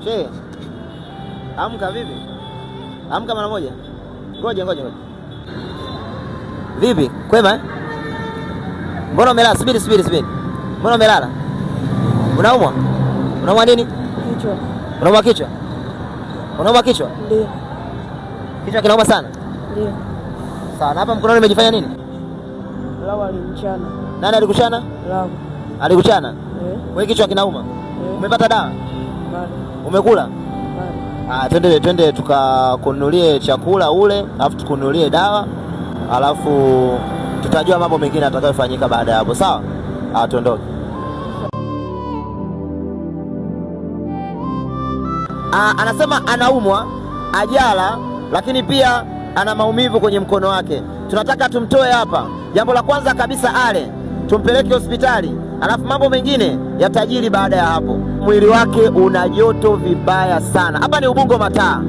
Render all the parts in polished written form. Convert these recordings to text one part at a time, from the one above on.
Che. Amka vipi? Amka mara moja. Ngoja. Vipi? Kwema? Mbona umelala? Subiri. Mbona umelala? Unaumwa? Unaumwa nini? Kichwa. Unaumwa kichwa? Unaumwa kichwa? Ndio. Kichwa kinauma sana? Ndio. Sawa, na hapa mkononi umejifanya nini? Lawa alimchana. Nani alikuchana? Lawa. Alikuchana? Wewe kichwa kinauma? Umepata dawa? Bado. Umekula? Bado. Twende tukakununulie chakula ule, alafu tukununulie dawa, alafu tutajua mambo mengine atakayofanyika baada ya hapo, sawa? Tuondoke. Anasema anaumwa, ajala, lakini pia ana maumivu kwenye mkono wake. Tunataka tumtoe hapa. Jambo la kwanza kabisa tumpeleke hospitali, alafu mambo mengine yatajiri baada ya hapo. Mwili wake una joto vibaya sana. Hapa ni Ubungo Mataa.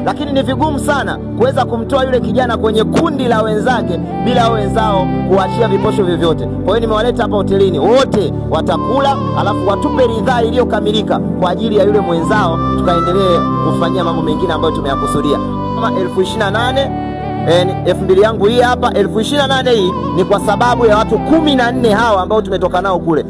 Lakini ni vigumu sana kuweza kumtoa yule kijana kwenye kundi la wenzake bila wenzao kuachia viposho vyovyote. Kwa hiyo nimewaleta hapa hotelini, wote watakula, alafu watupe ridhaa iliyokamilika kwa ajili ya yule mwenzao, tukaendelee kufanyia mambo mengine ambayo tumeyakusudia. Kama 28,000 2,000 yangu hii hapa. 28,000 hii ni kwa sababu ya watu 14 hawa ambao tumetoka nao kule.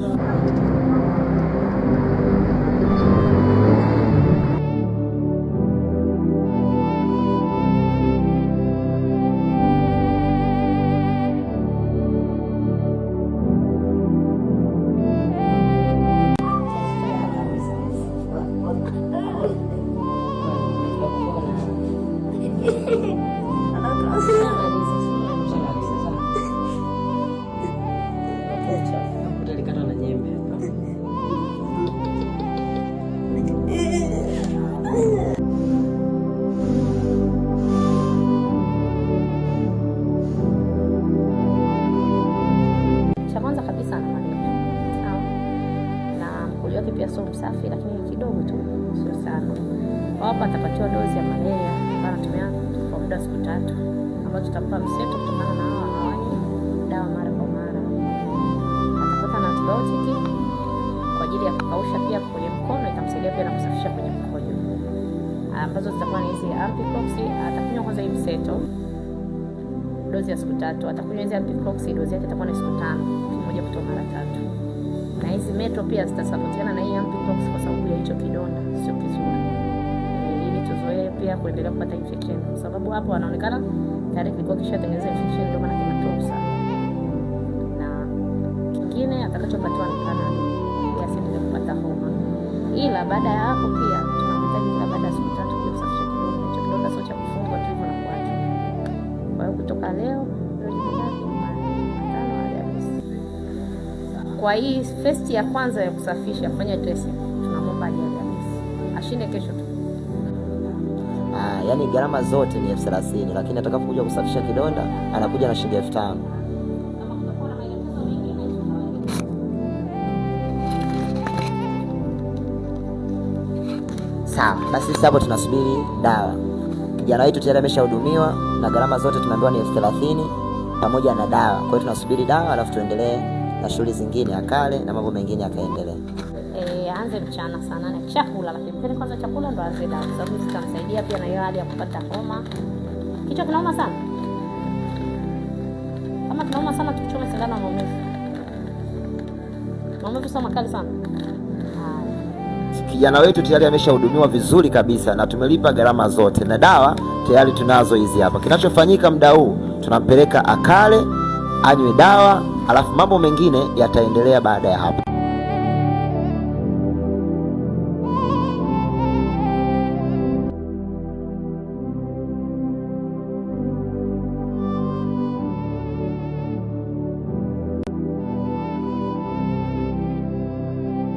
Cha kwanza kabisa ana malaria. Sawa. Na mkojo wake pia sio msafi, lakini kidogo tu, sio sana. Hapa atapatiwa dozi ya malaria ambayo anatumia kwa muda wa siku 3, ambayo tutampa mseto kutokana na hawanyi dawa mara kwa mara. Atapata na antibiotic kwa ajili ya kukausha pia kwenye mkono, itamsaidia pia na kusafisha kwenye mkojo, ambazo zitakuwa ni hizi Ampiclox. Atakunywa kwanza hii mseto dozi ya siku 3. Atakunywa hizi Ampiclox, dozi yake itakuwa ni siku 5, moja kutoka mara 3. Na hizi metro pia zitasapotiana na hii Ampiclox kwa sababu ya hicho kidonda sio kizuri. Ili tuzoee pia kuendelea kupata infection, kwa sababu hapo anaonekana tayari kilikuwa kishatengeneza infection, ndio maana kinatoka sana. Na kingine atakachopatiwa ni Panadol ili asiendelee kupata homa. Ila baada ya hapo pia tunamhitaji kila baada ya siku 3 pia kusafisha kidonda. Hicho kidonda sio cha kufungwa tu hivyo na kuacha. Kwa hiyo kutoka leo kwa hii first ya kwanza ya kusafisha, kufanya dressing, tunamwomba aje Alhamisi. Ashinde kesho tu. Yaani gharama zote ni 30,000, lakini atakapokuja kusafisha kidonda anakuja na shilingi 5,000. Sawa, basi sasa hapo tunasubiri dawa. Kijana wetu tayari ameshahudumiwa na gharama zote tumeambiwa ni 30,000 pamoja na dawa. Kwa hiyo tunasubiri dawa, alafu tuendelee na shughuli zingine, akale na mambo mengine yakaendelea. Aanze mchana saa 8 chakula, lakini kwanza chakula ndo aanze dawa, sababu zitamsaidia pia na hiyo hali ya kupata homa. Kichwa kinauma sana. Kama kinauma sana, tuchome sindano ya maumivu. Maumivu sio makali sana. Kijana wetu tayari ameshahudumiwa vizuri kabisa na tumelipa gharama zote, na dawa tayari tunazo hizi hapa. Kinachofanyika muda huu, tunampeleka akale, anywe dawa, alafu mambo mengine yataendelea baada ya hapo.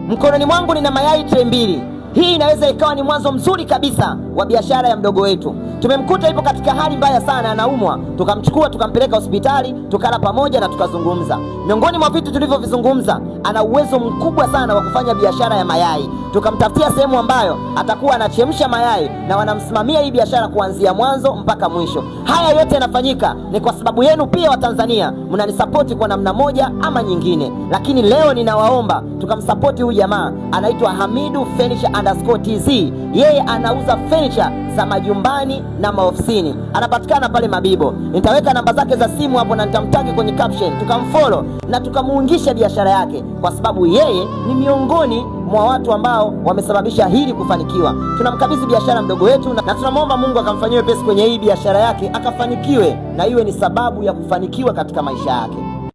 Mkononi mwangu nina mayai tray 2. Hii inaweza ikawa ni mwanzo mzuri kabisa wa biashara ya mdogo wetu. Tumemkuta yupo katika hali mbaya sana, anaumwa. Tukamchukua tukampeleka hospitali, tukala pamoja na tukazungumza. Miongoni mwa vitu tulivyovizungumza, ana uwezo mkubwa sana wa kufanya biashara ya mayai. Tukamtafutia sehemu ambayo atakuwa anachemsha mayai na wanamsimamia hii biashara kuanzia mwanzo mpaka mwisho. Haya yote yanafanyika ni kwa sababu yenu pia wa Tanzania, mnanisapoti kwa namna moja ama nyingine. Lakini leo ninawaomba tukamsapoti huyu jamaa, anaitwa Hamidu Furniture_TZ. Yeye anauza furniture za majumbani na maofisini. Anapatikana pale Mabibo. Nitaweka namba zake za simu hapo na nitamtagi kwenye caption. Tukamfollow na tukamuungisha biashara yake, kwa sababu yeye ni miongoni mwa watu ambao wamesababisha hili kufanikiwa. Tunamkabidhi biashara mdogo wetu na tunamwomba Mungu akamfanyie pesa kwenye hii biashara yake, akafanikiwe na iwe ni sababu ya kufanikiwa katika maisha yake.